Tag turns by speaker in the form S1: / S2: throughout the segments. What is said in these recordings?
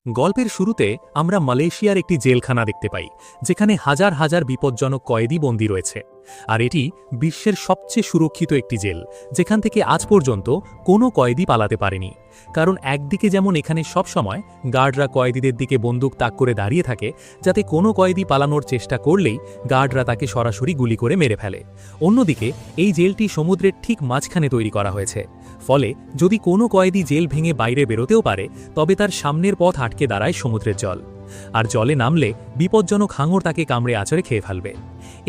S1: গল্পের শুরুতে আমরা মালয়েশিয়ার একটি জেলখানা দেখতে পাই, যেখানে হাজার হাজার বিপজ্জনক কয়েদি বন্দী রয়েছে। আর এটি বিশ্বের সবচেয়ে সুরক্ষিত একটি জেল, যেখান থেকে আজ পর্যন্ত কোনো কয়েদি পালাতে পারেনি। কারণ একদিকে যেমন এখানে সবসময় গার্ডরা কয়েদিদের দিকে বন্দুক তাক করে দাঁড়িয়ে থাকে, যাতে কোনো কয়েদি পালানোর চেষ্টা করলেই গার্ডরা তাকে সরাসরি গুলি করে মেরে ফেলে। অন্যদিকে এই জেলটি সমুদ্রের ঠিক মাঝখানে তৈরি করা হয়েছে, ফলে যদি কোনো কয়েদি জেল ভেঙে বাইরে বেরোতেও পারে, তবে তার সামনের পথ আটকে দাঁড়ায় সমুদ্রের জল। আর জলে নামলে বিপজ্জনক হাঙর তাকে কামড়ে আঁচড়ে খেয়ে ফেলবে।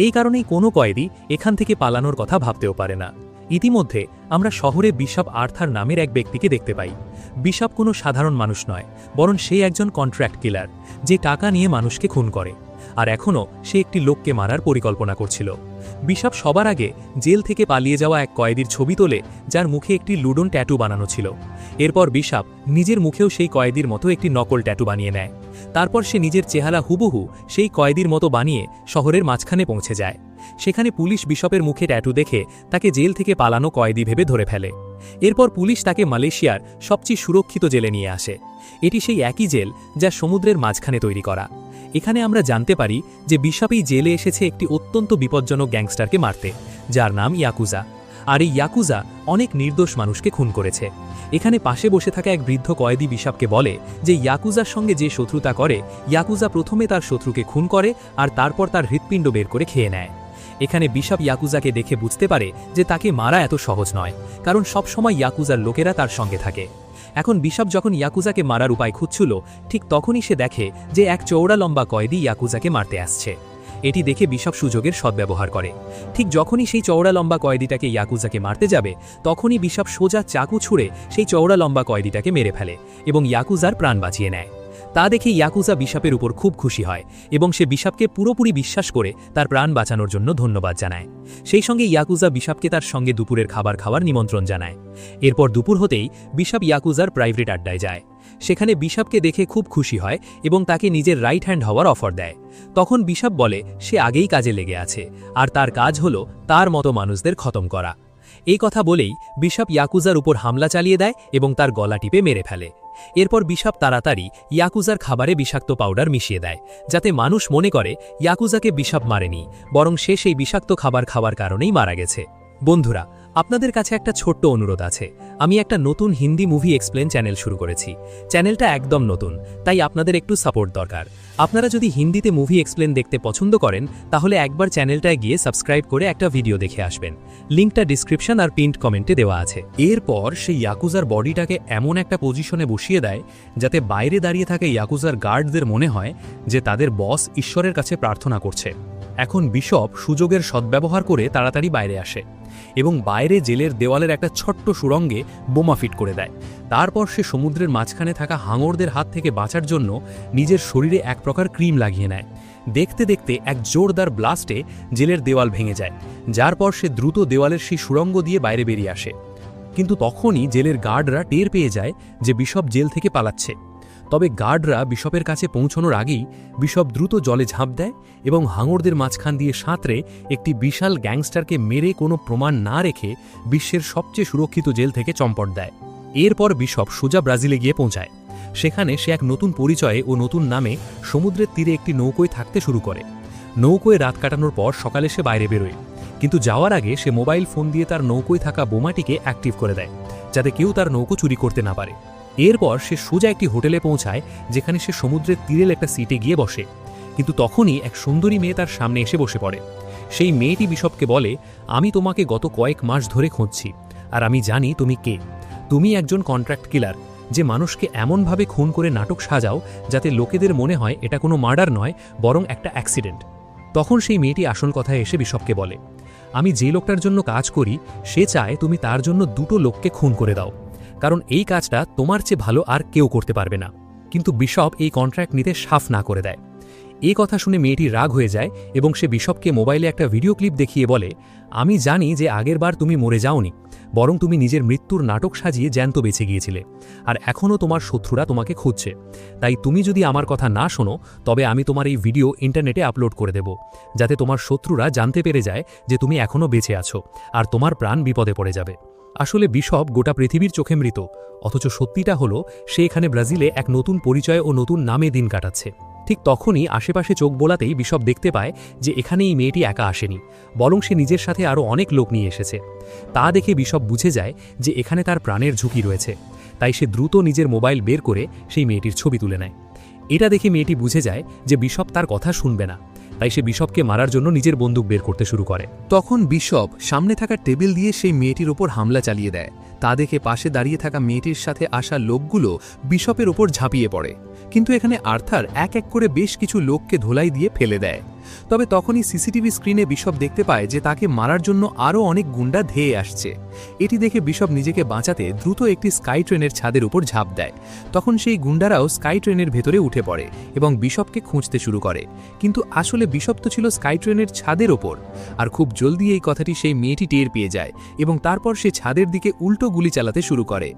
S1: এই কারণেই কোনো কয়েদি এখান থেকে পালানোর কথা ভাবতেও পারে না। ইতিমধ্যে আমরা শহরে বিশপ আর্থার নামের এক ব্যক্তিকে দেখতে পাই। বিশপ কোনো সাধারণ মানুষ নয়, বরং সে একজন কন্ট্রাক্ট কিলার, যে টাকা নিয়ে মানুষকে খুন করে। আর এখনও সে একটি লোককে মারার পরিকল্পনা করছিল। বিশপ সবার আগে জেল থেকে পালিয়ে যাওয়া এক কয়েদির ছবি তোলে, যার মুখে একটি লুডন ট্যাটু বানানো ছিল। এরপর বিশপ নিজের মুখেও সেই কয়েদির মতো একটি নকল ট্যাটু বানিয়ে নেয়। তারপর সে নিজের চেহারা হুবহু সেই কয়েদির মতো বানিয়ে শহরের মাঝখানে পৌঁছে যায়। সেখানে পুলিশ বিশপের মুখে ট্যাটু দেখে তাকে জেল থেকে পালানো কয়েদি ভেবে ধরে ফেলে। এরপর পুলিশ তাকে মালয়েশিয়ার সবচেয়ে সুরক্ষিত জেলে নিয়ে আসে। এটি সেই একই জেল যা সমুদ্রের মাঝখানে তৈরি করা। এখানে আমরা জানতে পারি যে বিশপ এই জেলে এসেছে একটি অত্যন্ত বিপজ্জনক গ্যাংস্টারকে মারতে, যার নাম ইয়াকুজা। আর এই ইয়াকুজা অনেক নির্দোষ মানুষকে খুন করেছে। এখানে পাশে বসে থাকা এক বৃদ্ধ কয়েদি বিশপকে বলে যে ইয়াকুজার সঙ্গে যে শত্রুতা করে, ইয়াকুজা প্রথমে তার শত্রুকে খুন করে আর তারপর তার হৃৎপিণ্ড বের করে খেয়ে নেয়। এখানে বিশপ ইয়াকুজাকে দেখে বুঝতে পারে যে তাকে মারা এত সহজ নয়, কারণ সবসময় ইয়াকুজার লোকেরা তার সঙ্গে থাকে। এখন বিশপ যখন ইয়াকুজাকে মারার উপায় খুঁজছিল, ঠিক তখনই সে দেখে যে এক চওড়া লম্বা কয়েদি ইয়াকুজাকে মারতে আসছে। এটি দেখে বিশপ সুযোগের সদ্ব্যবহার করে। ঠিক যখনই সেই চওড়া লম্বা কয়েদিটাকে ইয়াকুজাকে মারতে যাবে, তখনই বিশপ সোজা চাকু ছুঁড়ে সেই চওড়া লম্বা কয়েদিটাকে মেরে ফেলে এবং ইয়াকুজার প্রাণ বাঁচিয়ে নেয়। তা দেখে ইয়াকুজা বিশপের উপর খুব খুশি হয় এবং সে বিশপকে পুরোপুরি বিশ্বাস করে তার প্রাণ বাঁচানোর জন্য ধন্যবাদ জানায়। সেই সঙ্গে ইয়াকুজা বিশপকে তার সঙ্গে দুপুরের খাবার খাওয়ার নিমন্ত্রণ জানায়। এরপর দুপুর হতেই বিশপ ইয়াকুজার প্রাইভেট আড্ডায় যায়। সেখানে বিশপকে দেখে খুব খুশি হয় এবং তাকে নিজের রাইট হ্যান্ড হওয়ার অফার দেয়। তখন বিশপ বলে সে আগেই কাজে লেগে আছে, আর তার কাজ হলো তার মতো মানুষদের খতম করা। এই কথা বলেই বিশপ ইয়াকুজার উপর হামলা চালিয়ে দেয় এবং তার গলা টিপে মেরে ফেলে। এরপর বিশপ তাড়াতাড়ি ইয়াকুজার খাবারে বিষাক্ত পাউডার মিশিয়ে দেয়, যাতে মানুষ মনে করে ইয়াকুজাকে বিশপ মারেনি, বরং সে সেই বিষাক্ত খাবার খাওয়ার কারণেই মারা গেছে। বন্ধুরা, আপনাদের কাছে একটা ছোট্ট অনুরোধ আছে। আমি একটা নতুন হিন্দি মুভি এক্সপ্লেন চ্যানেল শুরু করেছি। চ্যানেলটা একদম নতুন, তাই আপনাদের একটু সাপোর্ট দরকার। আপনারা যদি হিন্দিতে মুভি এক্সপ্লেন দেখতে পছন্দ করেন, তাহলে একবার চ্যানেলটায় গিয়ে সাবস্ক্রাইব করে একটা ভিডিও দেখে আসবেন। লিঙ্কটা ডিসক্রিপশন আর পিন্ড কমেন্টে দেওয়া আছে। এরপর সেই ইয়াকুজার বডিটাকে এমন একটা পজিশনে বসিয়ে দেয়, যাতে বাইরে দাঁড়িয়ে থাকা ইয়াকুজার গার্ডদের মনে হয় যে তাদের বস ঈশ্বরের কাছে প্রার্থনা করছে। এখন বিশপ সুযোগের সদ্ব্যবহার করে তাড়াতাড়ি বাইরে আসে এবং বাইরে জেলের দেওয়ালের একটা ছোট্ট সুড়ঙ্গে বোমা ফিট করে দেয়। তারপর সে সমুদ্রের মাঝখানে থাকা হাঙরদের হাত থেকে বাঁচার জন্য নিজের শরীরে এক প্রকার ক্রিম লাগিয়ে নেয়। দেখতে দেখতে এক জোরদার ব্লাস্টে জেলের দেওয়াল ভেঙে যায়, যার পর সে দ্রুত দেওয়ালের সেই সুড়ঙ্গ দিয়ে বাইরে বেরিয়ে আসে। কিন্তু তখনই জেলের গার্ডরা টের পেয়ে যায় যে বিশপ জেল থেকে পালাচ্ছে। তবে গার্ডরা বিশপের কাছে পৌঁছানোর আগেই বিশপ দ্রুত জলে ঝাঁপ দেয় এবং হাঙরদের মাঝখান দিয়ে সাঁতরে একটি বিশাল গ্যাংস্টারকে মেরে কোনো প্রমাণ না রেখে বিশ্বের সবচেয়ে সুরক্ষিত জেল থেকে চম্পট দেয়। এরপর বিশপ সোজা ব্রাজিলে গিয়ে পৌঁছায়। সেখানে সে এক নতুন পরিচয়ে ও নতুন নামে সমুদ্রের তীরে একটি নৌকোয় থাকতে শুরু করে। নৌকোয় রাত কাটানোর পর সকালে সে বাইরে বেরোয়, কিন্তু যাওয়ার আগে সে মোবাইল ফোন দিয়ে তার নৌকোয় থাকা বোমাটিকে অ্যাক্টিভ করে দেয়, যাতে কেউ তার নৌকো চুরি করতে না পারে। এরপর সে সোজা একটি হোটেলে পৌঁছায়, যেখানে সে সমুদ্রের তীরের একটা সিটে গিয়ে বসে। কিন্তু তখনই এক সুন্দরী মেয়ে তার সামনে এসে বসে পড়ে। সেই মেয়েটি বিশপকে বলে, আমি তোমাকে গত কয়েক মাস ধরে খুঁজছি, আর আমি জানি তুমি কে। তুমি একজন কন্ট্রাক্ট কিলার, যে মানুষকে এমনভাবে খুন করে নাটক সাজাও যাতে লোকেদের মনে হয় এটা কোনো মার্ডার নয়, বরং একটা অ্যাক্সিডেন্ট। তখন সেই মেয়েটি আসল কথায় এসে বিশপকে বলে, আমি যে লোকটার জন্য কাজ করি সে চায় তুমি তার জন্য দুটো লোককে খুন করে দাও, কারণ এই কাজটা তোমার চেয়ে ভালো আর কেউ করতে পারবে না। কিন্তু বিশপ এই কন্ট্রাক্ট নিতে সাফ না করে দেয়। এই কথা শুনে মেয়েটি রাগ হয়ে যায় এবং সে বিশপকে মোবাইলে একটা ভিডিও ক্লিপ দেখিয়ে বলে, আমি জানি যে আগেরবার তুমি মরে যাওনি, বরং তুমি নিজের মৃত্যুর নাটক সাজিয়ে জ্যান্ত বেঁচে গিয়েছিলে, আর এখনও তোমার শত্রুরা তোমাকে খুঁজছে। তাই তুমি যদি আমার কথা না শোনো, তবে আমি তোমার এই ভিডিও ইন্টারনেটে আপলোড করে দেব, যাতে তোমার শত্রুরা জানতে পেরে যায় যে তুমি এখনও বেঁচে আছো আর তোমার প্রাণ বিপদে পড়ে যাবে। আসলে বিশপ গোটা পৃথিবীর চোখে মৃত, অথচ সত্যিটা হলো সে এখানে ব্রাজিলে এক নতুন পরিচয় ও নতুন নামে দিন কাটাচ্ছে। ঠিক তখনই আশেপাশে চোখ বোলাতেই বিশপ দেখতে পায় যে এখানে এই মেয়েটি একা আসেনি, বরং সে নিজের সাথে আরও অনেক লোক নিয়ে এসেছে। তা দেখে বিশপ বুঝে যায় যে এখানে তার প্রাণের ঝুঁকি রয়েছে, তাই সে দ্রুত নিজের মোবাইল বের করে সেই মেয়েটির ছবি তুলে নেয়। এটা দেখে মেয়েটি বুঝে যায় যে বিশপ তার কথা শুনবে না, তাই সে বিশপকে মারার জন্য নিজের বন্দুক বের করতে শুরু করে। তখন বিশপ সামনে থাকা টেবিল দিয়ে সেই মেয়েটির ওপর হামলা চালিয়ে দেয়। তা দেখে পাশে দাঁড়িয়ে থাকা মেয়েটির সাথে আসা লোকগুলো বিশপের ওপর ঝাঁপিয়ে পড়ে, কিন্তু এখানে আর্থার এক এক করে বেশ কিছু লোককে ধোলাই দিয়ে ফেলে দেয়। তবে তখনই সিসিটিভি স্ক্রিনে বিশপ দেখতে পায় যে তাকে মারার জন্য আরও অনেক গুন্ডা ধেয়ে আসছে। এটি দেখে বিশপ নিজেকে বাঁচাতে দ্রুত একটি স্কাই ট্রেনের ছাদের উপর ঝাঁপ দেয়। তখন সেই গুন্ডারাও স্কাই ট্রেনের ভেতরে উঠে পড়ে এবং বিশপকে খুঁজতে শুরু করে, কিন্তু আসলে বিশপ তো ছিল স্কাই ট্রেনের ছাদের ওপর। আর খুব জলদি এই কথাটি সেই মেয়েটি টের পেয়ে যায় এবং তারপর সে ছাদের দিকে উল্টো গুলি চালাতে শুরু করে।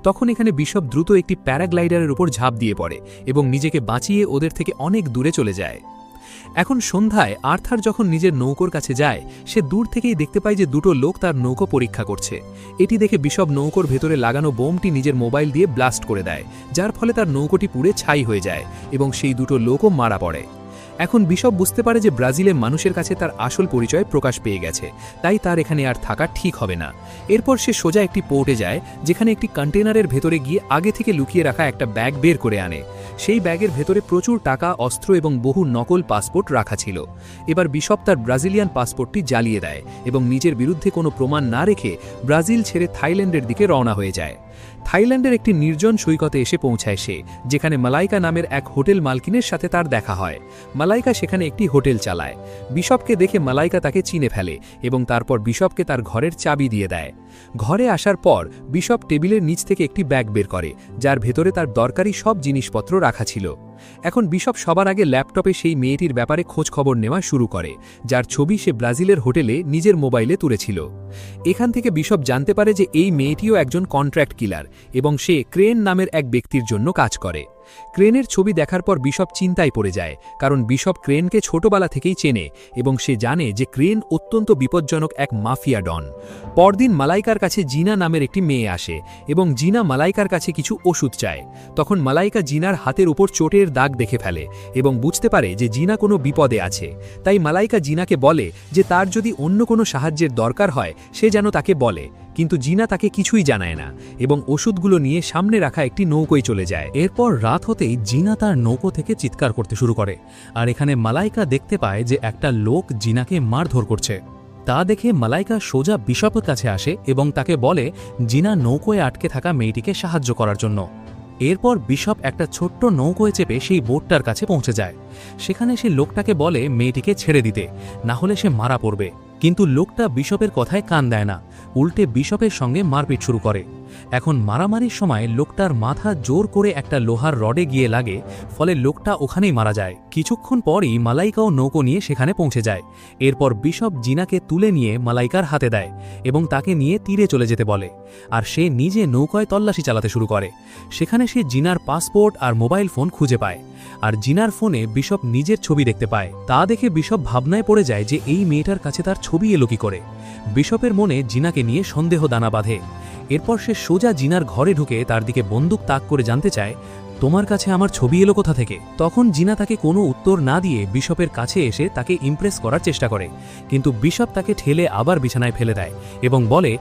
S1: তখন এখানে বিশপ দ্রুত একটি প্যারাগ্লাইডারের উপর ঝাঁপ দিয়ে পড়ে এবং নিজেকে বাঁচিয়ে ওদের থেকে অনেক দূরে চলে যায়। এখন সন্ধ্যায় আর্থার যখন নিজের নৌকোর কাছে যায়, সে দূর থেকেই দেখতে পায় যে দুটো লোক তার নৌকো পরীক্ষা করছে। এটি দেখে বিশপ নৌকোর ভেতরে লাগানো বোমটি নিজের মোবাইল দিয়ে ব্লাস্ট করে দেয়, যার ফলে তার নৌকোটি পুড়ে ছাই হয়ে যায় এবং সেই দুটো লোকও মারা পড়ে। এখন বিশপ বুঝতে পারে যে ব্রাজিলের মানুষের কাছে তার আসল পরিচয় প্রকাশ পেয়ে গেছে, তাই তার এখানে আর থাকা ঠিক হবে না। এরপর সে সোজা একটি পোর্টে যায়, যেখানে একটি কন্টেনারের ভেতরে গিয়ে আগে থেকে লুকিয়ে রাখা একটা ব্যাগ বের করে আনে। সেই ব্যাগের ভেতরে প্রচুর টাকা, অস্ত্র এবং বহু নকল পাসপোর্ট রাখা ছিল। এবার বিশপ তার ব্রাজিলিয়ান পাসপোর্টটি জ্বালিয়ে দেয় এবং নিজের বিরুদ্ধে কোনো প্রমাণ না রেখে ব্রাজিল ছেড়ে থাইল্যান্ডের দিকে রওনা হয়ে যায়। থাইল্যান্ডের একটি নির্জন সৈকতে এসে পৌঁছায় সে, যেখানে মালাইকা নামের এক হোটেল মালকিনের সাথে তার দেখা হয়। মালাইকা সেখানে একটি হোটেল চালায়। বিশপকে দেখে মালাইকা তাকে চিনে ফেলে এবং তারপর বিশপকে তার ঘরের চাবি দিয়ে দেয়। ঘরে আসার পর বিশপ টেবিলের নিচ থেকে একটি ব্যাগ বের করে, যার ভেতরে তার দরকারি সব জিনিসপত্র রাখা ছিল। এখন বিশপ সবার আগে ল্যাপটপে সেই মেয়েটির ব্যাপারে খোঁজ খবর নেওয়া শুরু করে, যার ছবি সে ব্রাজিলের হোটেলে নিজের মোবাইলে তুলেছিল। এখান থেকে বিশপ জানতে পারে যে এই মেয়েটিও একজন কন্ট্রাক্ট কিলার এবং সে ক্রেন নামের এক ব্যক্তির জন্য কাজ করে। ক্রেনের ছবি দেখার পর বিশপ চিন্তায় পড়ে যায়, কারণ বিশপ ক্রেনকে ছোটবেলা থেকেই চেনে এবং সে জানে যে ক্রেন অত্যন্ত বিপজ্জনক এক মাফিয়া ডন। পরদিন মালাইকার কাছে জিনা নামের একটি মেয়ে আসে এবং জিনা মালাইকার কাছে কিছু ওষুধ চায়। তখন মালাইকা জিনার হাতের উপর চোটের দাগ দেখে ফেলে এবং বুঝতে পারে যে জিনা কোনো বিপদে আছে। তাই মালাইকা জিনাকে বলে যে তার যদি অন্য কোনো সাহায্যের দরকার হয় সে যেন তাকে বলে, কিন্তু জিনা তাকে কিছুই জানায় না এবং ওষুধগুলো নিয়ে সামনে রাখা একটি নৌকোয় চলে যায়। এরপর রাত হতেই জিনা তার নৌকো থেকে চিৎকার করতে শুরু করে, আর এখানে মালাইকা দেখতে পায় যে একটা লোক জিনাকে মারধর করছে। তা দেখে মালাইকা সোজা বিশপের কাছে আসে এবং তাকে বলে জিনা নৌকোয় আটকে থাকা মেয়েটিকে সাহায্য করার জন্য। এরপর বিশপ একটা ছোট্ট নৌকোয় চেপে সেই বোটটার কাছে পৌঁছে যায়। সেখানে সে লোকটাকে বলে মেয়েটিকে ছেড়ে দিতে, না হলে সে মারা পড়বে। কিন্তু লোকটা বিশপের কথায় কান দেয় না, উল্টে বিশপের সঙ্গে মারপিট শুরু করে। এখন মারামারির সময় লোকটার মাথা জোর করে একটা লোহার রডে গিয়ে লাগে, ফলে লোকটা ওখানেই মারা যায়। কিছুক্ষণ পরই মালাইকাও নৌকো নিয়ে সেখানে পৌঁছে যায়। এরপর বিশপ জিনাকে তুলে নিয়ে মালাইকার হাতে দেয় এবং তাকে নিয়ে তীরে চলে যেতে বলে, আর সে নিজে নৌকায় তল্লাশি চালাতে শুরু করে। সেখানে সে জিনার পাসপোর্ট আর মোবাইল ফোন খুঁজে পায়, আর জিনার ফোনে বিশপ নিজের ছবি দেখতে পায়। তা দেখে বিশপ ভাবনায় পড়ে যায় যে এই মেয়েটার কাছে তার ছবি এলো কি করে। বিশপের মনে জিনাকে নিয়ে সন্দেহ দানা বাঁধে। এরপর সে সোজা জিনার ঘরে ঢুকে তার দিকে বন্দুক তাক করে জানতে চায়, তোমার কাছে আমার ছবি এলো কোথা থেকে? তখন জিনা তাকে কোনো উত্তর না দিয়ে বিশপের কাছে এসে তাকে ইমপ্রেস করার চেষ্টা করে, কিন্তু বিশপ তাকে ঠেলে আবার বিছানায় ফেলে দেয় এবং বলে,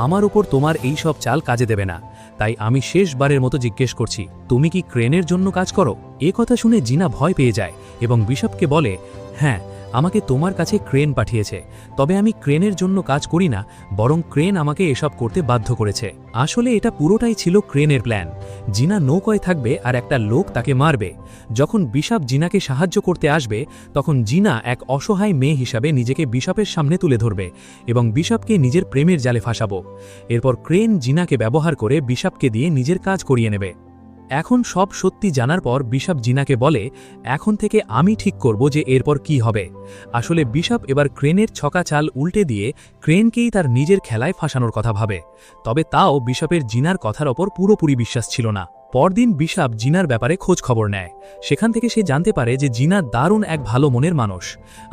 S1: আমার উপর তোমার এই সব চাল কাজে দেবে না, তাই আমি শেষবারের মতো জিজ্ঞেস করছি, তুমি কি ক্রেনের জন্য কাজ করো? এ কথা শুনে জিনা ভয় পেয়ে যায় এবং বিশপকে বলে, হ্যাঁ, আমাকে তোমার কাছে ক্রেন পাঠিয়েছে, তবে আমি ক্রেনের জন্য কাজ করি না, বরং ক্রেন আমাকে এসব করতে বাধ্য করেছে। আসলে এটা পুরোটাই ছিল ক্রেনের প্ল্যান। জিনা নৌকায় থাকবে আর একটা লোক তাকে মারবে। যখন বিশপ জিনাকে সাহায্য করতে আসবে, তখন জিনা এক অসহায় মেয়ে হিসাবে নিজেকে বিশপের সামনে তুলে ধরবে এবং বিশপকে নিজের প্রেমের জালে ফাঁসাবো। এরপর ক্রেন জিনাকে ব্যবহার করে বিশপকে দিয়ে নিজের কাজ করিয়ে নেবে। এখন সব সত্যি জানার পর বিশপ জিনাকে বলে, এখন থেকে আমি ঠিক করব যে এরপর কি হবে। আসলে বিশপ এবার ক্রেনের ছকা চাল উল্টে দিয়ে ক্রেনকেই তার নিজের খেলায় ফাঁসানোর কথা ভাবে। তবে তাও বিশপের জিনার কথার ওপর পুরোপুরি বিশ্বাস ছিল না। পরদিন বিশপ জিনার ব্যাপারে খোঁজ খবর নেয়। সেখান থেকে সে জানতে পারে যে জিনা দারুণ এক ভালো মনের মানুষ।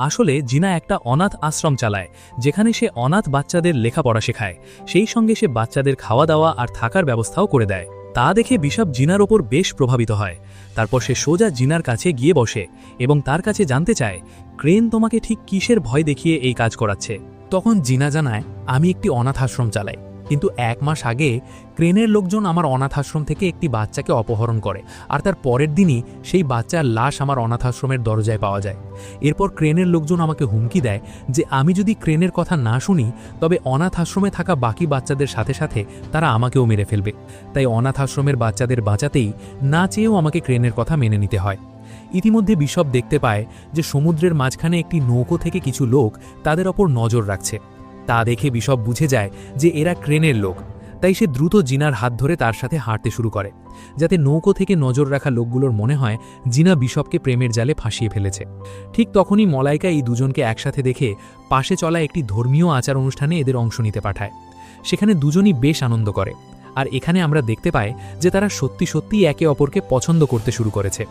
S1: আসলে জিনা একটা অনাথ আশ্রম চালায়, যেখানে সে অনাথ বাচ্চাদের লেখাপড়া শেখায়, সেই সঙ্গে সে বাচ্চাদের খাওয়া দাওয়া আর থাকার ব্যবস্থাও করে দেয়। তা দেখে বিশপ জিনার ওপর বেশ প্রভাবিত হয়। তারপর সে সোজা জিনার কাছে গিয়ে বসে এবং তার কাছে জানতে চায়, ক্রেন তোমাকে ঠিক কিসের ভয় দেখিয়ে এই কাজ করাচ্ছে। তখন জিনা জানায়, আমি একটি অনাথ আশ্রম চালাই, কিন্তু 1 মাস আগে ক্রেনের লোকজন আমার অনাথ আশ্রম থেকে একটি বাচ্চাকে অপহরণ করে, আর তার পরের দিনই সেই বাচ্চার লাশ আমার অনাথ আশ্রমের দরজায় পাওয়া যায়। এরপর ক্রেনের লোকজন আমাকে হুমকি দেয় যে আমি যদি ক্রেনের কথা না শুনি তবে অনাথ আশ্রমে থাকা বাকি বাচ্চাদের সাথে সাথে তারা আমাকেও মেরে ফেলবে। তাই অনাথ আশ্রমের বাচ্চাদের বাঁচাতেই না চেয়েও আমাকে ক্রেনের কথা মেনে নিতে হয়। ইতিমধ্যে বিশপ দেখতে পায় যে সমুদ্রের মাঝখানে একটি নৌকো থেকে কিছু লোক তাদের ওপর নজর রাখছে। তা দেখে বিশপ বুঝে যায় যে এরা ক্রেনের লোক। তাই সে দ্রুত জিনার হাত ধরে তার সাথে হাঁটতে শুরু করে, যাতে নৌকো থেকে নজর রাখা লোকগুলোর মনে হয় জিনা বিশপকে প্রেমের জালে ফাঁসিয়ে ফেলেছে। ঠিক তখনই মলাইকা এই দুজনকে একসাথে দেখে পাশে চলা একটি ধর্মীয় আচার অনুষ্ঠানে এদের অংশ নিতে পাঠায়। সেখানে দুজনই বেশ আনন্দ করে, আর এখানে আমরা দেখতে পাই যে তারা সত্যি সত্যি একে অপরকে পছন্দ করতে শুরু করেছে।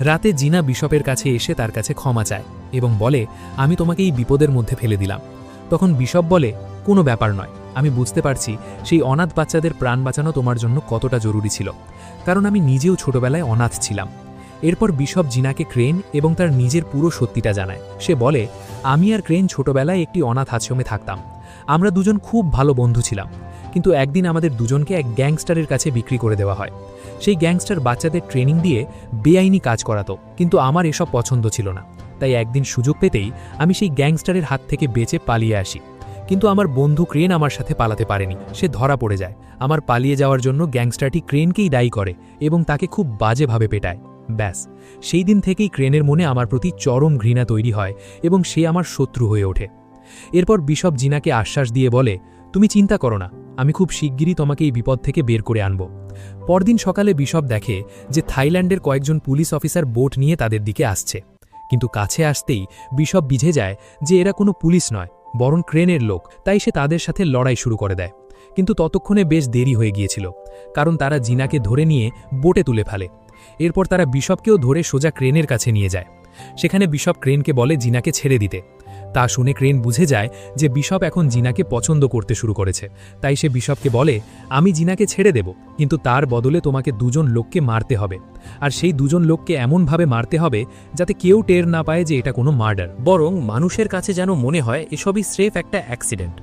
S1: রাতে জিনা বিশপের কাছে এসে তার কাছে ক্ষমা চায় এবং বলে, আমি তোমাকে এই বিপদের মধ্যে ফেলে দিলাম। তখন বিশপ বলে, কোনো ব্যাপার নয়, আমি বুঝতে পারছি সেই অনাথ বাচ্চাদের প্রাণ বাঁচানো তোমার জন্য কতটা জরুরি ছিল, কারণ আমি নিজেও ছোটবেলায় অনাথ ছিলাম। এরপর বিশপ জিনাকে ক্রেন এবং তার নিজের পুরো সত্যিটা জানায়। সে বলে, আমি আর ক্রেন ছোটবেলায় একটি অনাথ আশ্রমে থাকতাম। আমরা দুজন খুব ভালো বন্ধু ছিলাম, কিন্তু একদিন আমাদের দুজনকে এক গ্যাংস্টারের কাছে বিক্রি করে দেওয়া হয়। সেই গ্যাংস্টার বাচ্চাদের ট্রেনিং দিয়ে বেআইনি কাজ করাতো, কিন্তু আমার এসব পছন্দ ছিল না। তাই একদিন সুযোগ পেতেই আমি সেই গ্যাংস্টারের হাত থেকে বেঁচে পালিয়ে আসি। কিন্তু আমার বন্ধু ক্রেন আমার সাথে পালাতে পারেনি, সে ধরা পড়ে যায়। আমার পালিয়ে যাওয়ার জন্য গ্যাংস্টারটি ক্রেনকেই দায়ী করে এবং তাকে খুব বাজেভাবে পেটায়। ব্যাস, সেই দিন থেকেই ক্রেনের মনে আমার প্রতি চরম ঘৃণা তৈরি হয় এবং সে আমার শত্রু হয়ে ওঠে। এরপর বিশপ জিনাকে আশ্বাস দিয়ে বলে, তুমি চিন্তা করো না, আমি খুব শিগগিরই তোমাকে এই বিপদ থেকে বের করে আনব। পরদিন সকালে বিশপ দেখে যে থাইল্যান্ডের কয়েকজন পুলিশ অফিসার বোট নিয়ে তাদের দিকে আসছে। কিন্তু কাছে আসতেই বিশপ বুঝে যায় যে এরা কোনো পুলিশ নয়, বরং ক্রেনের লোক। তাই সে তাদের সাথে লড়াই শুরু করে দেয়। কিন্তু ততক্ষণে বেশ দেরি হয়ে গিয়েছিল, কারণ তারা জিনাকে ধরে নিয়ে বোটে তুলে ফেলে। এরপর তারা বিশপকেও ধরে সোজা ক্রেনের কাছে নিয়ে যায়। সেখানে বিশপ ক্রেনকে বলে জিনাকে ছেড়ে দিতে। তা শুনে ক্রেন বুঝে যায় যে বিশপ এখন জিনাকে পছন্দ করতে শুরু করেছে। তাই সে বিশপকে বলে, আমি জিনাকে ছেড়ে দেব, কিন্তু তার বদলে তোমাকে দুজন লোককে মারতে হবে। আর সেই দুজন লোককে এমনভাবে মারতে হবে যাতে কেউ টের না পায় যে এটা কোনো মার্ডার, বরং মানুষের কাছে যেন মনে হয় এসবই স্রেফ একটা অ্যাক্সিডেন্ট।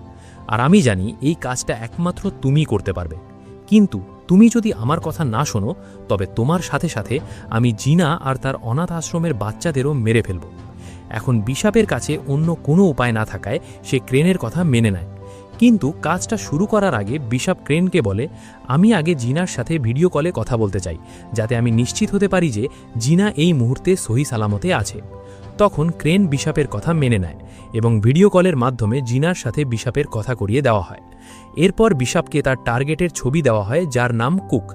S1: আর আমি জানি এই কাজটা একমাত্র তুমিই করতে পারবে। কিন্তু তুমি যদি আমার কথা না শোনো তবে তোমার সাথে সাথে আমি জিনা আর তার অনাথ আশ্রমের বাচ্চাদেরও মেরে ফেলব। এখন বিশপের কাছে অন্য কোনো উপায় না থাকায় সে ক্রেনের কথা মেনে নেয়। কিন্তু কাজটা শুরু করার আগে বিশপ ক্রেনকে বলে, আমি আগে জিনার সাথে ভিডিও কলে কথা বলতে চাই, যাতে আমি নিশ্চিত হতে পারি যে জিনা এই মুহূর্তে সহি সালামতে আছে। তখন ক্রেন বিশপের কথা মেনে নেয় এবং ভিডিও কলের মাধ্যমে জিনার সাথে বিশপের কথা করিয়ে দেওয়া হয়। এরপর বিশপকে তার টার্গেটের ছবি দেওয়া হয়, যার নাম কুক।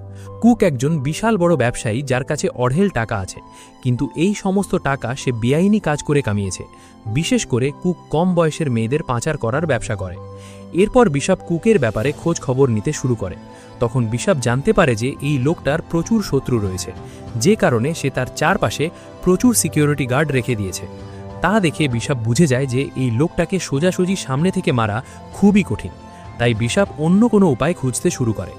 S1: কুক একজন বিশাল বড় ব্যবসায়ী যার কাছে অঢেল টাকা আছে, কিন্তু এই সমস্ত টাকা সে বেআইনি কাজ করে কামিয়েছে। বিশেষ করে কুক কম বয়সের মেয়েদের পাচার করার ব্যবসা করে। এরপর বিশপ কুকের ব্যাপারে খোঁজ খবর নিতে শুরু করে। তখন বিশপ জানতে পারে যে এই লোকটার প্রচুর শত্রু রয়েছে, যে কারণে সে তার চারপাশে প্রচুর সিকিউরিটি গার্ড রেখে দিয়েছে। তা দেখে বিশপ বুঝে যায় যে এই লোকটাকে সোজাসুজি সামনে থেকে মারা খুবই কঠিন। তাই বিশপ অন্য কোনো উপায় খুঁজতে শুরু করে।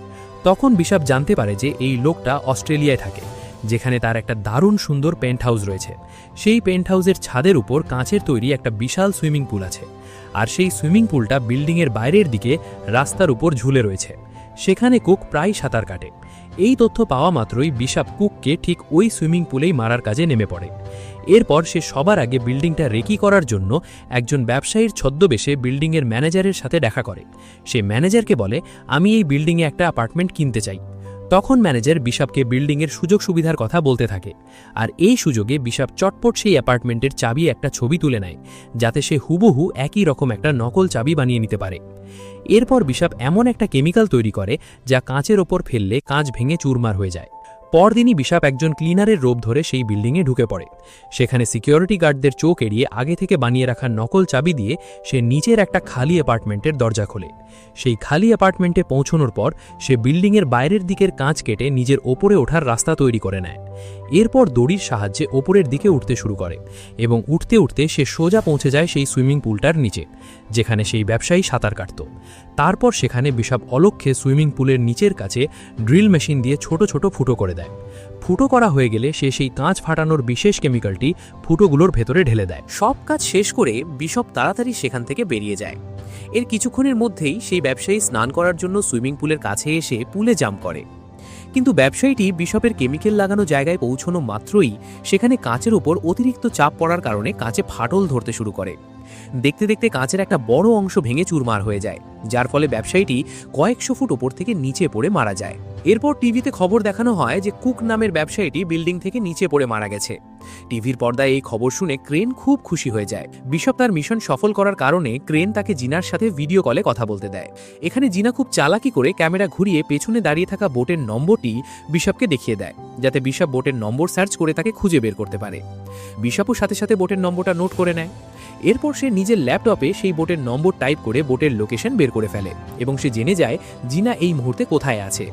S1: তখন বিশপ জানতে পারে যে এই লোকটা অস্ট্রেলিয়ায় থাকে, যেখানে তার একটা দারুণ সুন্দর পেন্ট হাউস রয়েছে। সেই পেন্ট হাউসের ছাদের উপর কাঁচের তৈরি একটা বিশাল সুইমিং পুল আছে, আর সেই সুইমিং পুলটা বিল্ডিংয়ের বাইরের দিকে রাস্তার উপর ঝুলে রয়েছে। সেখানে কুক প্রায় সাঁতার কাটে। এই তথ্য পাওয়া মাত্রই বিশপ কুককে ঠিক ওই সুইমিং পুলেই মারার কাজে নেমে পড়ে। এরপর সে সবার আগে বিল্ডিংটা রেকি করার জন্য একজন ব্যবসায়ীর ছদ্মবেশে বিল্ডিংয়ের ম্যানেজারের সাথে দেখা করে। সে ম্যানেজারকে বলে, আমি এই বিল্ডিংয়ে একটা অ্যাপার্টমেন্ট কিনতে চাই। তখন ম্যানেজার বিশপকে বিল্ডিংয়ের সুযোগ সুবিধার কথা বলতে থাকে, আর এই সুযোগে বিশপ চটপট সেই অ্যাপার্টমেন্টের চাবি একটা ছবি তুলে নেয়, যাতে সে হুবহু একই রকম একটা নকল চাবি বানিয়ে নিতে পারে। এরপর বিশপ এমন একটা কেমিক্যাল তৈরি করে যা কাঁচের ওপর ফেললে কাঁচ ভেঙে চুরমার হয়ে যায়। পরদিনই বিশাপ একজন ক্লিনারের রূপ ধরে সেই বিল্ডিংয়ে ঢুকে পড়ে। সেখানে সিকিউরিটি গার্ডদের চোখ এড়িয়ে আগে থেকে বানিয়ে রাখা নকল চাবি দিয়ে সে নিচের একটা খালি অ্যাপার্টমেন্টের দরজা খোলে। সেই খালি অ্যাপার্টমেন্টে পৌঁছানোর পর সে বিল্ডিংয়ের বাইরের দিকের কাঁচ কেটে নিজের ওপরে ওঠার রাস্তা তৈরি করে নেয়। এরপর দড়ির সাহায্যে ওপরের দিকে উঠতে শুরু করে এবং উঠতে উঠতে সে সোজা পৌঁছে যায় সেই সুইমিং পুলটার নিচে, যেখানে সেই ব্যবসায়ী সাঁতার কাটত। তারপর সেখানে বিশাপ অলক্ষ্যে সুইমিং পুলের নিচের কাছে ড্রিল মেশিন দিয়ে ছোট ছোট ফুটো করে দেয়। ফুটো করা হয়ে গেলে সে সেই কাঁচ ফাটানোর বিশেষ কেমিক্যালটি ফুটোগুলোর ভেতরে ঢেলে দেয়। সব কাজ শেষ করে বিশপ তাড়াতাড়ি সেখান থেকে বেরিয়ে যায়। এর কিছুক্ষণের মধ্যেই সেই ব্যবসায়ী স্নান করার জন্য সুইমিং পুলের কাছে এসে পুলে জাম্প করে। কিন্তু ব্যবসায়ীটি বিশপের কেমিক্যাল লাগানো জায়গায় পৌঁছানো মাত্রই সেখানে কাঁচের উপর অতিরিক্ত চাপ পড়ার কারণে কাঁচে ফাটল ধরতে শুরু করে। দেখতে দেখতে কাঁচের একটা বড় অংশ ভেঙে চুরমার হয়ে যায়, যার ফলে ব্যবসায়ীটি কয়েকশো ফুট ওপর থেকে নিচে পড়ে মারা যায়। এরপর টিভিতে খবর দেখানো হয় যে কুক নামের ব্যবসায়ীটি বিল্ডিং থেকে নিচে পড়ে মারা গেছে। টিভির পর্দায় এই খবর শুনে ক্রেন খুব খুশি হয়ে যায়। বিশপ তার মিশন সফল করার কারণে ক্রেন তাকে জিনার সাথে ভিডিও কলে কথা বলতে দেয়। এখানে জিনা খুব চালাকি করে ক্যামেরা ঘুরিয়ে পেছনে দাঁড়িয়ে থাকা বোটের নম্বরটি বিশপকে দেখিয়ে দেয়, যাতে বিশপ বোটের নম্বর সার্চ করে তাকে খুঁজে বের করতে পারে। বিশপও সাথে সাথে বোটের নম্বরটা নোট করে নেয়। এরপর সে নিজের ল্যাপটপে সেই বোটের নম্বর টাইপ করে বোটের লোকেশন বের করে ফেলে এবং সে জেনে যায় জিনা এই মুহূর্তে কোথায় আছে।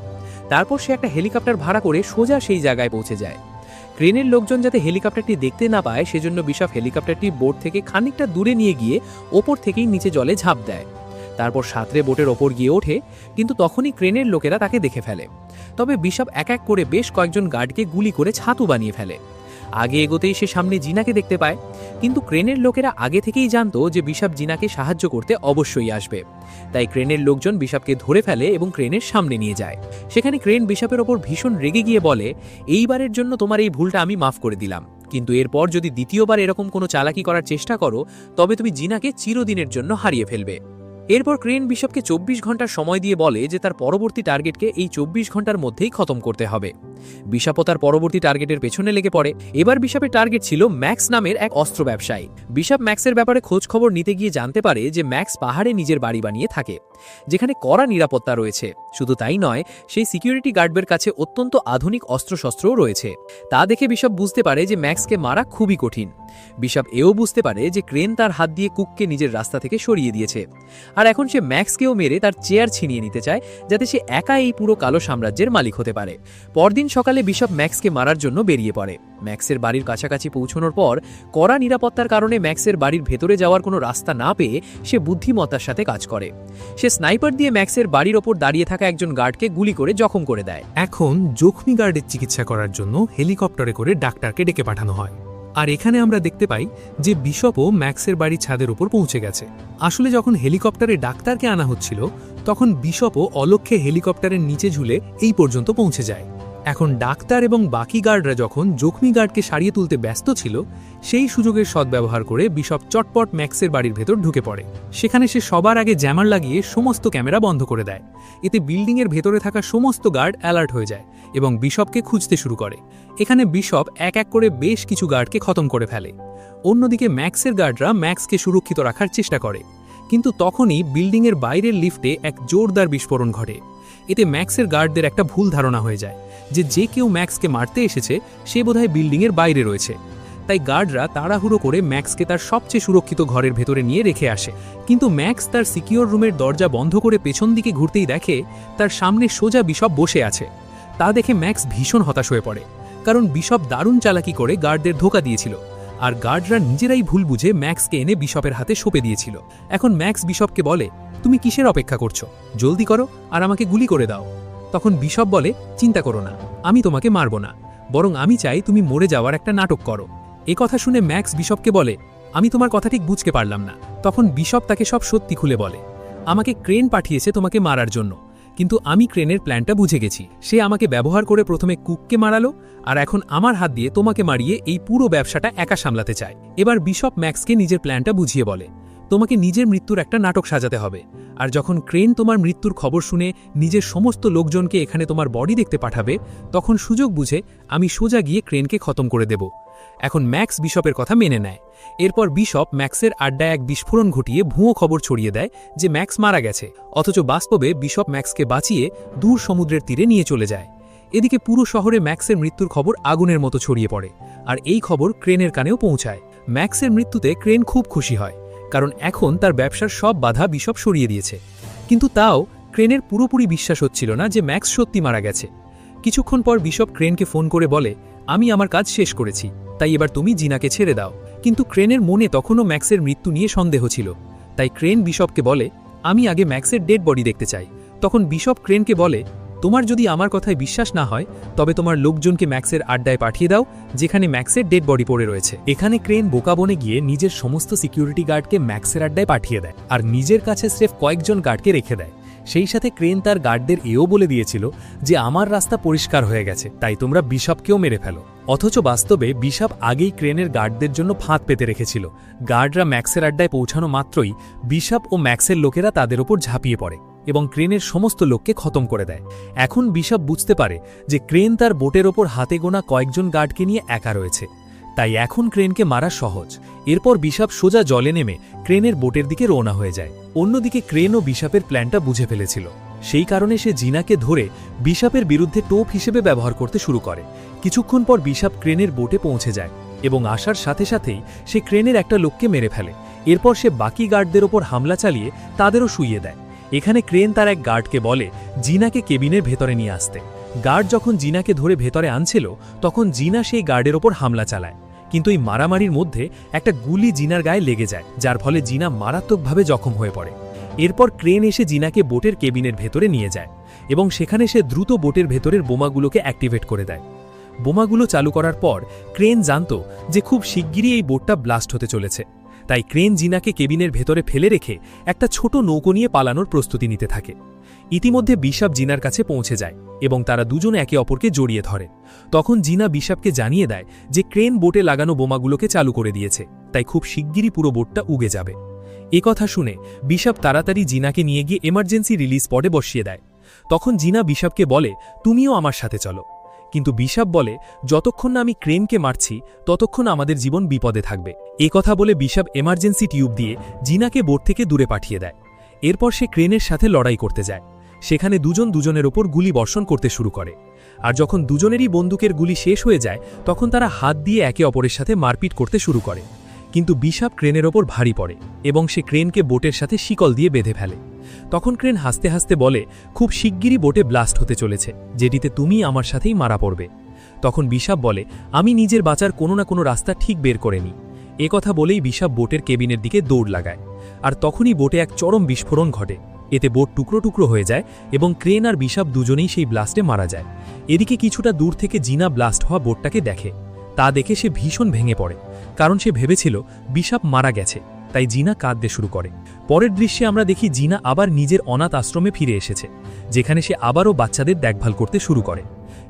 S1: তারপর সে একটা হেলিকপ্টার ভাড়া করে সোজা সেই জায়গায় পৌঁছে যায়। ক্রেনের লোকজন যাতে হেলিকপ্টারটি দেখতে না পায় সেজন্য বিশপ হেলিকপ্টারটি বোট থেকে খানিকটা দূরে নিয়ে গিয়ে ওপর থেকেই নিচে জলে ঝাঁপ দেয়। তারপর সাঁতরে বোটের ওপর গিয়ে ওঠে, কিন্তু তখনই ক্রেনের লোকেরা তাকে দেখে ফেলে। তবে বিশপ এক এক করে বেশ কয়েকজন গার্ডকে গুলি করে ছাতু বানিয়ে ফেলে। আগে এগোতেই সে সামনে জিনাকে দেখতে পায়, কিন্তু ক্রেনের লোকেরা আগে থেকেই জানতো যে বিশপ জিনাকে সাহায্য করতে অবশ্যই আসবে। তাই ক্রেনের লোকজন বিশপকে ধরে ফেলে এবং ক্রেনের সামনে নিয়ে যায়। সেখানে ক্রেন বিশপের ওপর ভীষণ রেগে গিয়ে বলে, এইবারের জন্য তোমার এই ভুলটা আমি মাফ করে দিলাম, কিন্তু এরপর যদি দ্বিতীয়বার এরকম কোনো চালাকি করার চেষ্টা করো তবে তুমি জিনাকে চিরদিনের জন্য হারিয়ে ফেলবে। এরপর ক্রেন বিশপকে 24 ঘন্টার সময় দিয়ে বলে যে তার পরবর্তী টার্গেটকে এই 24 ঘন্টার মধ্যেই খতম করতে হবে। বিশপও তার পরবর্তী টার্গেটের পেছনে লেগে পড়ে। এবার বিশপের টার্গেট ছিল ম্যাক্স নামের এক অস্ত্র ব্যবসায়ী। বিশপ ম্যাক্সের ব্যাপারে খোঁজ খবর নিতে গিয়ে জানতে পারে যে ম্যাক্স পাহাড়ে নিজের বাড়ি বানিয়ে থাকে, যেখানে কড়া নিরাপত্তা রয়েছে। শুধু তাই নয়, সেই সিকিউরিটি গার্ডদের কাছে অত্যন্ত আধুনিক অস্ত্রশস্ত্রও রয়েছে। তা দেখে বিশপ বুঝতে পারে যে ম্যাক্সকে মারা খুবই কঠিন। বিশপ এও বুঝতে পারে যে ক্রেন তার হাত দিয়ে কুককে নিজের রাস্তা থেকে সরিয়ে দিয়েছে, আর এখন সে ম্যাক্সকেও মেরে তার চেয়ার ছিনিয়ে নিতে চায়, যাতে সে একা এই পুরো কালো সাম্রাজ্যের মালিক হতে পারে। পরদিন সকালে বিশপ ম্যাক্সকে মারার জন্য বেরিয়ে পড়ে। ম্যাক্সের বাড়ির কাছাকাছি পৌঁছানোর পর কড়া নিরাপত্তার কারণে ম্যাক্সের বাড়ির ভেতরে যাওয়ার কোনো রাস্তা না পেয়ে সে বুদ্ধিমত্তার সাথে কাজ করে। সে স্নাইপার দিয়ে ম্যাক্সের বাড়ির ওপর দাঁড়িয়ে থাকা একজন গার্ডকে গুলি করে জখম করে দেয়। এখন জখমি গার্ডের চিকিৎসা করার জন্য হেলিকপ্টারে করে ডাক্তারকে ডেকে পাঠানো হয়। আর এখানে আমরা দেখতে পাই যে বিশপও ম্যাক্সের বাড়ির ছাদের উপর পৌঁছে গেছে। আসলে যখন হেলিকপ্টারে ডাক্তারকে আনা হচ্ছিল তখন বিশপও অলক্ষ্যে হেলিকপ্টারের নিচে ঝুলে এই পর্যন্ত পৌঁছে যায়। এখন ডাক্তার এবং বাকি গার্ডরা যখন জখমি গার্ডকে সারিয়ে তুলতে ব্যস্ত ছিল, সেই সুযোগের সদ্ব্যবহার করে বিশপ চটপট ম্যাক্সের বাড়ির ভেতর ঢুকে পড়ে। সেখানে সে সবার আগে জ্যামার লাগিয়ে সমস্ত ক্যামেরা বন্ধ করে দেয়। এতে বিল্ডিংয়ের ভেতরে থাকা সমস্ত গার্ড অ্যালার্ট হয়ে যায় এবং বিশপকে খুঁজতে শুরু করে। এখানে বিশপ এক এক করে বেশ কিছু গার্ডকে খতম করে ফেলে। অন্যদিকে ম্যাক্সের গার্ডরা ম্যাক্সকে সুরক্ষিত রাখার চেষ্টা করে, কিন্তু তখনই বিল্ডিংয়ের বাইরের লিফটে এক জোরদার বিস্ফোরণ ঘটে। এতে ম্যাক্সের গার্ডদের একটা ভুল ধারণা হয়ে যায় যে কেউ ম্যাক্সকে মারতে এসেছে সে বোধহয় বিল্ডিংয়ের বাইরে রয়েছে। তাই গার্ডরা তাড়াহুড়ো করে ম্যাক্সকে তার সবচেয়ে সুরক্ষিত ঘরের ভেতরে নিয়ে রেখে আসে। কিন্তু ম্যাক্স তার সিকিউর রুমের দরজা বন্ধ করে পেছন দিকে ঘুরতেই দেখে তার সামনে সোজা বিশপ বসে আছে। তা দেখে ম্যাক্স ভীষণ হতাশ হয়ে পড়ে, কারণ বিশপ দারুণ চালাকি করে গার্ডদের ধোঁকা দিয়েছিল, আর গার্ডরা নিজেরাই ভুল বুঝে ম্যাক্সকে এনে বিশপের হাতে সঁপে দিয়েছিল। এখন ম্যাক্স বিশপকে বলে, তুমি কিসের অপেক্ষা করছো? জলদি করো আর আমাকে গুলি করে দাও। তখন বিশপ বলে, চিন্তা করো না, আমি তোমাকে মারব না, বরং আমি চাই তুমি মরে যাওয়ার একটা নাটক করো। এ কথা শুনে ম্যাক্স বিশপকে বলে, আমি তোমার কথা ঠিক বুঝতে পারলাম না। তখন বিশপ তাকে সব সত্যি খুলে বলে, আমাকে ক্রেন পাঠিয়েছে তোমাকে মারার জন্য, কিন্তু আমি ক্রেনের প্ল্যানটা বুঝে গেছি। সে আমাকে ব্যবহার করে প্রথমে কুককে মারালো, আর এখন আমার হাত দিয়ে তোমাকে মারিয়ে এই পুরো ব্যবসাটা একা সামলাতে চায়। এবার বিশপ ম্যাক্সকে নিজের প্ল্যানটা বুঝিয়ে বলে, তোমাকে নিজের মৃত্যুর একটা নাটক সাজাতে হবে, আর যখন ক্রেন তোমার মৃত্যুর খবর শুনে নিজের সমস্ত লোকজনকে এখানে তোমার বডি দেখতে পাঠাবে, তখন সুযোগ বুঝে আমি সোজা গিয়ে ক্রেনকে খতম করে দেব। এখন ম্যাক্স বিশপের কথা মেনে নেয়। এরপর বিশপ ম্যাক্সের আড্ডায় এক বিস্ফোরণ ঘটিয়ে ভুয়ো খবর ছড়িয়ে দেয় যে ম্যাক্স মারা গেছে, অথচ বাস্তবে বিশপ ম্যাক্সকে বাঁচিয়ে দূর সমুদ্রের তীরে নিয়ে চলে যায়। এদিকে পুরো শহরে ম্যাক্সের মৃত্যুর খবর আগুনের মতো ছড়িয়ে পড়ে, আর এই খবর ক্রেনের কানেও পৌঁছায়। ম্যাক্সের মৃত্যুতে ক্রেন খুব খুশি হয়, কারণ এখন তার ব্যবসার সব বাধা বিশপ সরিয়ে দিয়েছে। কিন্তু তাও ক্রেনের পুরোপুরি বিশ্বাস হচ্ছিল না যে ম্যাক্স সত্যি মারা গেছে। কিছুক্ষণ পর বিশপ ক্রেনকে ফোন করে বলে, আমি আমার কাজ শেষ করেছি, তাই এবার তুমি জিনাকে ছেড়ে দাও। কিন্তু ক্রেনের মনে তখনও ম্যাক্সের মৃত্যু নিয়ে সন্দেহ ছিল, তাই ক্রেন বিশপকে বলে, আমি আগে ম্যাক্সের ডেড বডি দেখতে চাই। তখন বিশপ ক্রেনকে বলে, তোমার যদি আমার কথায় বিশ্বাস না হয় তবে তোমার লোকজনকে ম্যাক্সের আড্ডায় পাঠিয়ে দাও, যেখানে ম্যাক্সের ডেড বডি পড়ে রয়েছে। এখানে ক্রেন বোকা বনে গিয়ে নিজের সমস্ত সিকিউরিটি গার্ডকে ম্যাক্সের আড্ডায় পাঠিয়ে দেয়, আর নিজের কাছে স্রেফ কয়েকজন গার্ডকে রেখে দেয়। সেই সাথে ক্রেন তার গার্ডদের এও বলে দিয়েছিল যে আমার রাস্তা পরিষ্কার হয়ে গেছে, তাই তোমরা বিশপকেও মেরে ফেলো। অথচ বাস্তবে বিশপ আগেই ক্রেনের গার্ডদের জন্য ফাঁদ পেতে রেখেছিল। গার্ডরা ম্যাক্সের আড্ডায় পৌঁছানো মাত্রই বিশপ ও ম্যাক্সের লোকেরা তাদের ওপর ঝাঁপিয়ে পড়ে এবং ক্রেনের সমস্ত লোককে খতম করে দেয়। এখন বিশপ বুঝতে পারে যে ক্রেন তার বোটের ওপর হাতে গোনা কয়েকজন গার্ডকে নিয়ে একা রয়েছে, তাই এখন ক্রেনকে মারা সহজ। এরপর বিশপ সোজা জলে নেমে ক্রেনের বোটের দিকে রওনা হয়ে যায়। অন্যদিকে ক্রেনও বিশপের প্ল্যানটা বুঝে ফেলেছিল, সেই কারণে সে জিনাকে ধরে বিশপের বিরুদ্ধে টোপ হিসেবে ব্যবহার করতে শুরু করে। কিছুক্ষণ পর বিশপ ক্রেনের বোটে পৌঁছে যায় এবং আসার সাথে সাথেই সে ক্রেনের একটা লোককে মেরে ফেলে। এরপর সে বাকি গার্ডদের ওপর হামলা চালিয়ে তাদেরও শুইয়ে দেয়। এখানে ক্রেন তার এক গার্ডকে বলে জিনাকে কেবিনের ভেতরে নিয়ে আসতে। গার্ড যখন জিনাকে ধরে ভেতরে আনছিল তখন জিনা সেই গার্ডের ওপর হামলা চালায়, কিন্তু এই মারামারির মধ্যে একটা গুলি জিনার গায়ে লেগে যায়, যার ফলে জিনা মারাত্মকভাবে জখম হয়ে পড়ে। এরপর ক্রেন এসে জিনাকে বোটের কেবিনের ভেতরে নিয়ে যায় এবং সেখানে সে দ্রুত বোটের ভেতরের বোমাগুলোকে অ্যাক্টিভেট করে দেয়। বোমাগুলো চালু করার পর ক্রেন জানত যে খুব শিগগিরই এই বোটটা ব্লাস্ট হতে চলেছে, তাই ক্রেন জিনাকে কেবিনের ভেতরে ফেলে রেখে একটা ছোট নৌকো নিয়ে পালানোর প্রস্তুতি নিতে থাকে। ইতিমধ্যে বিশপ জিনার কাছে পৌঁছে যায় এবং তারা দুজন একে অপরকে জড়িয়ে ধরে। তখন জিনা বিশপকে জানিয়ে দেয় যে ক্রেন বোটে লাগানো বোমাগুলোকে চালু করে দিয়েছে, তাই খুব শিগগিরই পুরো বোটটা উগে যাবে। কথা শুনে বিশপ তাড়াতাড়ি জিনাকে নিয়ে গিয়ে এমার্জেন্সি রিলিজ স্পটে বসিয়ে দেয়। তখন জিনা বিশপকে বলে, তুমিও আমার সাথে চলো। কিন্তু বিশপ বলে, যতক্ষণ না আমি ক্রেনকে মারছি ততক্ষণ আমাদের জীবন বিপদে থাকবে। কথা বলে বিশপ এমার্জেন্সি টিউব দিয়ে জিনাকে বোট থেকে দূরে পাঠিয়ে দেয়। এরপর সে ক্রেনের সাথে লড়াই করতে যায়। সেখানে দুজন দুজনের ওপর গুলি বর্ষণ করতে শুরু করে, আর যখন দুজনেরই বন্দুকের গুলি শেষ হয়ে যায় তখন তারা হাত দিয়ে একে অপরের সাথে মারপিট করতে শুরু করে। কিন্তু বিশপ ক্রেনের ওপর ভারী পড়ে এবং সে ক্রেনকে বোটের সাথে শিকল দিয়ে বেঁধে ফেলে। তখন ক্রেন হাসতে হাসতে বলে, খুব শিগগিরই বোটে ব্লাস্ট হতে চলেছে, যেটিতে তুমি আমার সাথেই মারা পড়বে। তখন বিশপ বলে, আমি নিজের বাঁচার কোনো না কোনো রাস্তা ঠিক বের করে নিই। কথা বলেই বিশপ বোটের কেবিনের দিকে দৌড় লাগায়, আর তখনই বোটে এক চরম বিস্ফোরণ ঘটে। এতে বোট টুকরো টুকরো হয়ে যায় এবং ক্রেন আর বিশপ দুজনেই সেই ব্লাস্টে মারা যায়। এদিকে কিছুটা দূর থেকে জিনা ব্লাস্ট হওয়া বোটটাকে দেখে। তা দেখে সে ভীষণ ভেঙে পড়ে, কারণ সে ভেবেছিল বিশপ মারা গেছে, তাই জিনা কাঁদতে শুরু করে। পরের দৃশ্যে আমরা দেখি জিনা আবার নিজের অনাথ আশ্রমে ফিরে এসেছে, যেখানে সে আবারও বাচ্চাদের দেখভাল করতে শুরু করে।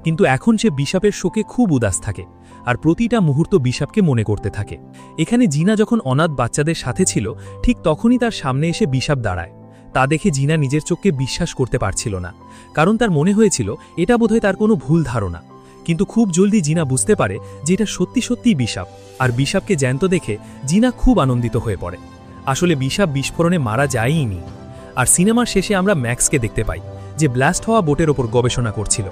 S1: কিন্তু এখন সে বিশপের শোকে খুব উদাস থাকে, আর প্রতিটা মুহূর্ত বিশপকে মনে করতে থাকে। এখানে জিনা যখন অনাথ বাচ্চাদের সাথে ছিল ঠিক তখনই তার সামনে এসে বিশপ দাঁড়ায়। তা দেখে জিনা নিজের চোখকে বিশ্বাস করতে পারছিল না, কারণ তার মনে হয়েছিল এটা বোধহয় তার কোনো ভুল ধারণা। কিন্তু খুব জলদি জিনা বুঝতে পারে যে এটা সত্যি সত্যিই বিশপ, আর বিশপকে জ্যান্ত দেখে জিনা খুব আনন্দিত হয়ে পড়ে। আসলে বিশপ বিস্ফোরণে মারা যায়ইনি। আর সিনেমার শেষে আমরা ম্যাক্সকে দেখতে পাই যে ব্লাস্ট হওয়া বোটের ওপর গবেষণা করছিল।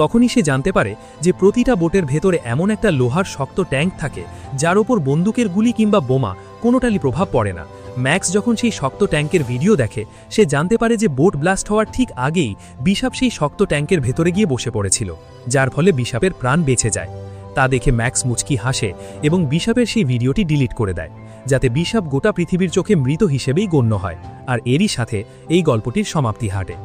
S1: তখনই সে জানতে পারে যে প্রতিটা বোটের ভেতরে এমন একটা লোহার শক্ত ট্যাঙ্ক থাকে যার ওপর বন্দুকের গুলি কিংবা বোমা কোনোটারই প্রভাব পড়ে না। ম্যাক্স যখন সেই শক্ত ট্যাঙ্কের ভিডিও দেখে সে জানতে পারে যে বোট ব্লাস্ট হওয়ার ঠিক আগেই বিশপ সেই শক্ত ট্যাঙ্কের ভেতরে গিয়ে বসে পড়েছিল, যার ফলে বিশপের প্রাণ বেঁচে যায়। তা দেখে ম্যাক্স মুচকি হাসে এবং বিশপের সেই ভিডিওটি ডিলিট করে দেয়, যাতে বিশপ গোটা পৃথিবীর চোখে মৃত হিসেবেই গণ্য হয়। আর এরই সাথে এই গল্পটির সমাপ্তি ঘটে।